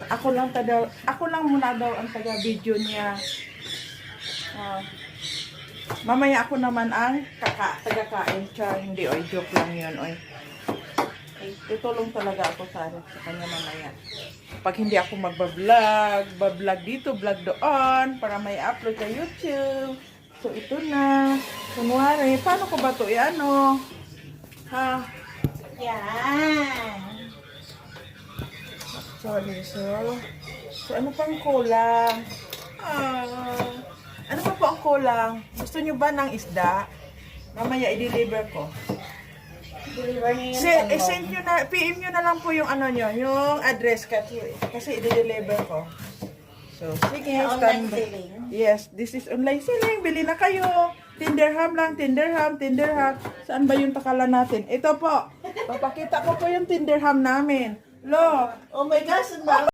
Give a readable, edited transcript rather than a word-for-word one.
Ako lang muna daw ang taga-video niya. Mamaya ako naman ang taga-kain siya. Hindi, oy, joke lang yun, oy. Tutulong talaga ako sa kanya mamaya. Pag hindi ako bablog dito, vlog doon, para may upload sa YouTube. So, ito na. Kunwari, paano ko ba ito i-ano? Yan. Sorry, so ano pang kulang? Ano pa po ang kulang? Gusto nyo ba ng isda? Mamaya i-deliver ko. Deliver niyo yung Send nyo na, PM nyo na lang po yung ano nyo, yung address kasi i-deliver ko. So, sige, online selling. Yes, this is online selling. Bili na kayo. Tinderham lang, Tinderham. Saan ba yung takalan natin? Ito po. Papakita ko po yung Tinderham namin. Lo, Oh my gosh,